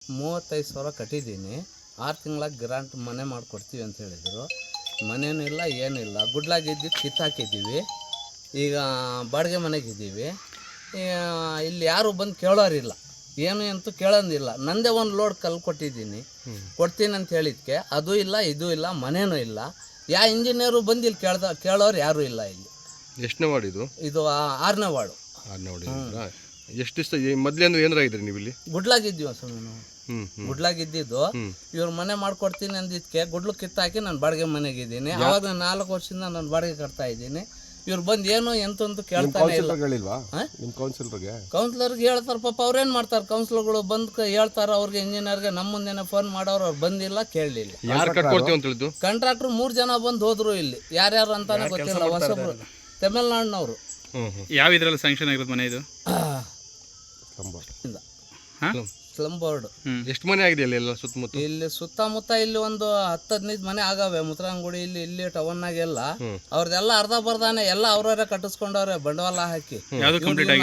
35,000 ಕಟ್ಟಿದ್ದೀನಿ. 6 ತಿಂಗಳ ಗ್ರಾಂಟ್ ಮನೆ ಮಾಡಿಕೊಡ್ತೀವಿ ಅಂತ ಹೇಳಿದರು. ಮನೇನೂ ಇಲ್ಲ ಏನಿಲ್ಲ. ಗುಡ್ಲಾಗಿದ್ದು ಕಿತ್ತಾಕಿದ್ದೀವಿ. ಈಗ ಬಾಡಿಗೆ ಮನೆಗಿದ್ದೀವಿ. ಇಲ್ಲಿ ಯಾರು ಬಂದು ಕೇಳೋರಿಲ್ಲ, ಏನು ಅಂತೂ ಕೇಳೋದಿಲ್ಲ. ನಂದೇ ಒಂದು ಲೋಡ್ ಕಲ್ಲು ಕೊಟ್ಟಿದ್ದೀನಿ, ಕೊಡ್ತೀನಿ ಅಂತ ಹೇಳಿದ್ಕೆ ಅದು ಇಲ್ಲ ಇದು ಇಲ್ಲ, ಮನೇನೂ ಇಲ್ಲ. ಯಾವ ಇಂಜಿನಿಯರು ಬಂದು ಇಲ್ಲಿ ಕೇಳೋರು ಯಾರೂ ಇಲ್ಲ ಇಲ್ಲಿ. ಎಷ್ಟನೇ ವಾರ್ಡ್ ಇದು? ಇದು 6ನೇ ವಾರ್ಡು. 6ನೇ ವಾರ್ಡ್. ಎಷ್ಟು ದಿವಸ ಮೊದಲೇ ಅಂದ್ರೆ ಏನಾಗಿದ್ರಿ ನೀವು ಇಲ್ಲಿ? ಗುಡ್ಲಾಗಿದ್ದೀವಿ ಸ್ವಾಮಿ ನಾವು. ಗುಡ್ಲಾಗಿದ್ದಿದ್ದು ಇವ್ರು ಮನೆ ಮಾಡ್ಕೊಡ್ತೀನಿ ಅಂದಿದ್ಕೆ ಗುಡ್ಲು ಕಿತ್ತಾಕಿ ನಾನು ಬಾಡಿಗೆ ಮನೆಗಿದ್ದೀನಿ. ಅವಾಗ 4 ವರ್ಷದಿಂದ ನಾನು ಬಾಡಿಗೆ ಕಟ್ತಾ ಇದ್ದೀನಿ. ಇವ್ರು ಬಂದು ಏನು ಎಂತಂತೂ ಕೇಳ್ತಾನೆ ಇಲ್ಲ. ಕೌನ್ಸಿಲರ್ಗೆ ಹೇಳ್ತಾರೆ, ಪಾಪ ಅವ್ರೇನು ಮಾಡ್ತಾರೆ, ಕೌನ್ಸಿಲರ್ಗಳು ಬಂದು ಹೇಳ್ತಾರೆ ಅವ್ರಿಗೆ, ಇಂಜಿನಿಯರ್ಗೆ. ನಮ್ಮ ಮುಂದೆನೇ ಫೋನ್ ಮಾಡೋರು, ಅವ್ರು ಬಂದಿಲ್ಲ, ಕೇಳಲಿಲ್ಲ. ಕಾಂಟ್ರಾಕ್ಟ್ರು 3 ಜನ ಬಂದು ಹೋದ್ರು. ಇಲ್ಲಿ ಯಾರ್ಯಾರು ಅಂತಾನೆ ಗೊತ್ತಿಲ್ಲ. ಹೊಸಬ್ರು ತಮಿಳ್ನಾಡಿನವರು. ಯಾವ ಇದ್ರಲ್ಲಿ ಸ್ಯಾಂಕ್ಷನ್ ಆಗಿರೋದು ಮನೆ ಇದು? Slum board. ಎಷ್ಟು ಮನೆ ಆಗಿದೆ ಎಲ್ಲ ಸುತ್ತಮುತ್ತ? ಇಲ್ಲಿ ಸುತ್ತಮುತ್ತ ಇಲ್ಲಿ ಒಂದು 10-15 ಮನೆ ಆಗವೆ. ಮುದ್ರಂಗುಡಿ ಇಲ್ಲಿ ಟೌನ್ನಾಗೆಲ್ಲ ಅವ್ರದ್ದೆಲ್ಲ ಅರ್ಧ ಬರ್ದಾನೆ ಎಲ್ಲ ಅವ್ರವರೇ ಕಟ್ಟಿಸ್ಕೊಂಡವ್ರೆ ಬಂಡವಾಳ ಹಾಕಿ.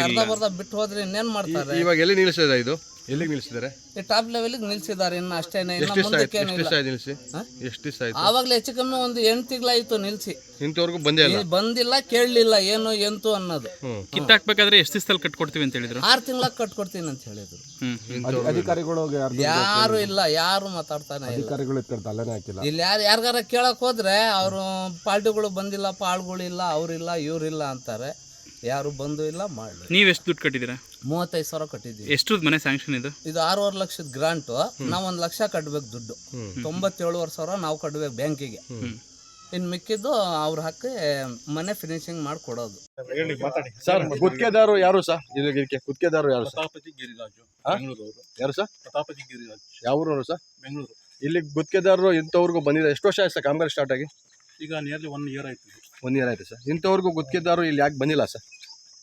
ಅರ್ಧ ಬರ್ದ ಬಿಟ್ಟು ಹೋದ್ರೆ ಇನ್ನೇನ್ ಮಾಡ್ತಾರೆ? ಇವಾಗ ಎಲ್ಲಿ ನಿಲ್ಲಿಸಿದೆ ಇದು? ಎಲ್ಲಿಗೆ ನಿಲ್ಲಿಸಿದ್ದಾರೆ? ಈ ಟಾಪ್ ಲೆವೆಲ್ಗೆ ನಿಲ್ಸಿದ್ದಾರೆ. ಇನ್ನು ಅಷ್ಟೇನೆ, ಆವಾಗಲೇ ಹೆಚ್ಚು ಕಮ್ಮಿ ಒಂದು 8 ತಿಂಗಳಾಯ್ತು ನಿಲ್ಸಿ. ಇಂತವರೆಗೂ ಬಂದಿಲ್ಲ, ಕೇಳಲಿಲ್ಲ ಏನು ಎಂತು ಅನ್ನೋದು. ಕಿತ್ತಾಕ್ಬೇಕಾದ್ರೆ ಎಷ್ಟು ದಿವಸದಲ್ಲಿ ಕಟ್ಕೊಡ್ತೀವಿ ಅಂತ ಹೇಳಿದ್ರು? 6 ತಿಂಗಳ ಕಟ್ಕೊಡ್ತೀನಿ ಅಂತ ಹೇಳಿದ್ರು. ಅಧಿಕಾರಿಗಳು ಯಾರು ಇಲ್ಲ, ಯಾರು ಮಾತಾಡ್ತಾನೆ ಇಲ್ಲ. ಇಲ್ಲಿ ಯಾರಿಗಾರ ಕೇಳಕ್ ಹೋದ್ರೆ ಅವರು ಪಾರ್ಟಿಗಳು ಬಂದಿಲ್ಲ, ಆಳುಗಳಿಲ್ಲ, ಅವ್ರಿಲ್ಲ ಇವ್ರಿಲ್ಲ ಅಂತಾರೆ. ಯಾರು ಬಂದು ಇಲ್ಲ, ಮಾಡಲಿ. ನೀವು ಎಷ್ಟು ದುಡ್ಡು ಕಟ್ಟಿದ್ದೀರಾ? 35,000 ಕಟ್ಟಿದ್ದೀವಿ. ಎಷ್ಟು ಮನೆ ಸ್ಯಾಂಕ್ಷನ್ ಇದು? ಇದು 6.5 ಲಕ್ಷದ ಗ್ರಾಂಟು. ನಾವು 1 ಲಕ್ಷ ಕಟ್ಟಬೇಕು ದುಡ್ಡು. 97,000 ನಾವು ಕಟ್ಟಬೇಕು ಬ್ಯಾಂಕಿಗೆ. ಇನ್ನು ಮಿಕ್ಕಿದ್ದು ಅವ್ರ ಹಾಕಿ ಮನೆ ಫಿನಿಶಿಂಗ್ ಮಾಡಿ ಕೊಡೋದು. ಸರ್, ಗುತ್ತಿಗೆದಾರರು ಯಾರು ಸರ್? ಇದಕ್ಕೆ ಗುತ್ತಿಗೆದಾರರು ಯಾರು ಸರ್? ಪ್ರತಾಪತಿ ಗಿರಿರಾಜು, ಬೆಂಗಳೂರು. ಯಾರು ಸರ್? ಪ್ರತಾಪತಿ ಗಿರಿರಾಜು. ಯಾವ ಊರವರು ಸರ್? ಬೆಂಗಳೂರು. ಇಲ್ಲಿ ಗುತ್ತಿಗೆದಾರರು ಇಂಥವ್ರಿಗೂ ಬಂದಿದೆ. ಎಷ್ಟು ವರ್ಷ ಆಯ್ತು ಸರ್ ಕಾಮಗಾರಿ ಸ್ಟಾರ್ಟ್ ಆಗಿ? ಈಗ ನಿಯರ್ಲಿ 1 ಇಯರ್ ಆಯ್ತು. 1 ಇಯರ್ ಆಯ್ತು ಸರ್. ಇಂಥವ್ರಿಗೂ ಗುತ್ತಿಗೆದಾರರು ಇಲ್ಲಿ ಯಾಕೆ ಬಂದಿಲ್ಲ ಸರ್?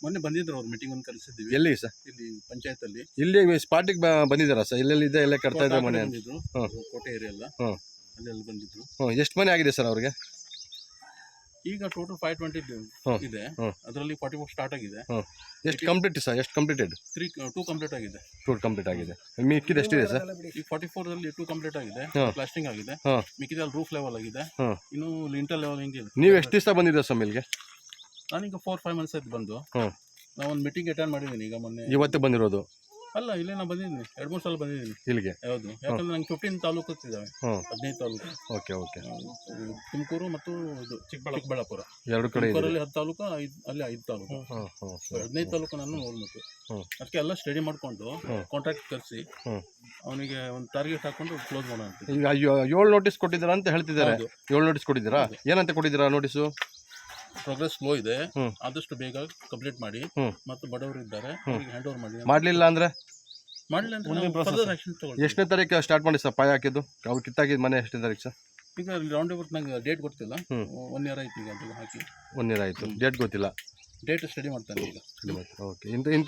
ಮೊನ್ನೆ ಬಂದಿದ್ರು, ಅವ್ರು ಮೀಟಿಂಗ್ ಒಂದು ಕರೆಸಿದ್ವಿ. ಎಲ್ಲಿ ಸರ್? ಇಲ್ಲಿ ಪಂಚಾಯತ್ ಅಲ್ಲಿ. ಇಲ್ಲಿ ಸ್ಪಾಟಿಗೆ ಬಂದಿದ್ದಾರಾ ಸರ್? ಎಲ್ಲೆಲ್ಲಿ ಇದೆ ಎಲ್ಲ ಕಟ್ತಾ ಇದ್ದಾರೆ ಮನೆ? ಬಂದಿದ್ರು, ಕೋಟೆ ಏರಿಯಾ ಎಲ್ಲ ಅಲ್ಲೆಲ್ಲ ಬಂದಿದ್ರು. ಎಷ್ಟು ಮನೆ ಆಗಿದೆ ಸರ್ ಅವ್ರಿಗೆ? ಈಗ ಟೋಟಲ್ 520 ಇದೆ. ಅದರಲ್ಲಿ 44 ಸ್ಟಾರ್ಟ್ ಆಗಿದೆ. ಎಷ್ಟು ಕಂಪ್ಲೀಟ್ ಸರ್? ಎಷ್ಟು ಕಂಪ್ಲೀಟೆಡ್? 2 ಕಂಪ್ಲೀಟ್ ಆಗಿದೆ. 2 ಕಂಪ್ಲೀಟ್ ಆಗಿದೆ. ಮಿಕ್ಕಿದ ಎಷ್ಟಿದೆ ಸರ್? ಈಗ 44 ಅಲ್ಲಿ 2 ಕಂಪ್ಲೀಟ್ ಆಗಿದೆ, ಪ್ಲಾಸ್ಟಿಂಗ್ ಆಗಿದೆ. ಮಿಕ್ಕಿದಲ್ಲಿ ರೂಫ್ ಲೆವೆಲ್ ಆಗಿದೆ. ಇನ್ನು ಲಿಂಟರ್ ಲೆವೆಲ್ ಹಿಂಗೆ. ನೀವು ಎಷ್ಟು ದಿವಸ ಬಂದಿದ್ದೀರಾ ಸರ್ ಇಲ್ಲಿಗೆ? ನಾನೀಗ 4-5 ಮಂತ್ಸ್ ಆಯ್ತು ಬಂದು. ನಾವು ಒಂದು ಮೀಟಿಂಗ್ ಅಟೆಂಡ್ ಮಾಡಿದ್ದೀನಿ ಈಗ ಮೊನ್ನೆ. ಇವತ್ತೇ ಬಂದಿರೋದು? ಅಲ್ಲ, ಇಲ್ಲೇ ನಾನು ಬಂದಿದ್ದೀನಿ, 2-3 ಸಲ ಬಂದಿದ್ದೀನಿ ಇಲ್ಲಿಗೆ. ಯಾವುದು? ಯಾಕಂದ್ರೆ ನಂಗೆ 15 ತಾಲೂಕು ಇದ್ದಾವೆ, 15 ತಾಲೂಕು. Okay okay. ತುಮಕೂರು ಮತ್ತು ಇದು ಚಿಕ್ಕಬಳ್ಳಾಪುರ 2 ಕಡೆ. ತುಮಕೂರಲ್ಲಿ 10 ತಾಲೂಕು, ಅಲ್ಲಿ 5 ತಾಲೂಕು. 15 ತಾಲೂಕು ನಾನು ನೋಡ್ಬೇಕು. ಅದಕ್ಕೆ ಎಲ್ಲ ಸ್ಟಡಿ ಮಾಡಿಕೊಂಡು ಕಾಂಟ್ರಾಕ್ಟ್ ಕರೆಸಿ ಅವನಿಗೆ ಒಂದು ಟಾರ್ಗೆಟ್ ಹಾಕೊಂಡು ಕ್ಲೋಸ್ ಮಾಡೋಣ ಅಂತ. ಈಗ 7 ನೋಟಿಸ್ ಕೊಟ್ಟಿದ್ದೀರಾ ಅಂತ ಹೇಳ್ತಿದ್ದಾರೆ. 7 ನೋಟಿಸ್ ಕೊಟ್ಟಿದ್ದೀರಾ? ಏನಂತ ಕೊಟ್ಟಿದ್ದೀರಾ ನೋಟಿಸು? ಪ್ರೋಗ್ರೆಸ್ ಸ್ಲೋ ಇದೆ, ಆದಷ್ಟು ಬೇಗ ಕಂಪ್ಲೀಟ್ ಮಾಡಿ, ಮತ್ತು ಬಡವರು ಇದ್ದಾರೆ ಅವ್ರಿಗೆ ಹ್ಯಾಂಡ್ ಓವರ್ ಮಾಡಿ. ಮಾಡಲಿಲ್ಲ ಅಂದ್ರೆ ಮಾಡಲಿಲ್ಲ ಅಂದ್ರೆ ಫರ್ದರ್ ಆಕ್ಷನ್ ತಗೊಳ್ಳಿ. ಎಷ್ಟನೇ ತಾರೀಕು ಸ್ಟಾರ್ಟ್ ಮಾಡಿ ಸರ್ ಪಾಯ ಹಾಕಿದ್ದು? ಅವ್ರು ಕಿತ್ತಾಕಿದ ಮನೆ ಎಷ್ಟನೇ ತಾರೀಕು ಸರ್? ಈಗ ರೌಂಡ್ ಅಬೌಟ್ ನಂಗೆ ಡೇಟ್ ಗೊತ್ತಿಲ್ಲ. 1 ಇಯರ್ ಆಯ್ತು ಈಗ ಅದು ಹಾಕಿ. 1 ಇಯರ್ ಆಯಿತು. ಡೇಟ್ ಗೊತ್ತಿಲ್ಲ. ಡೇಟ್ ಸ್ಟಡಿ ಮಾಡ್ತಾನೆ ಈಗ. ಓಕೆ.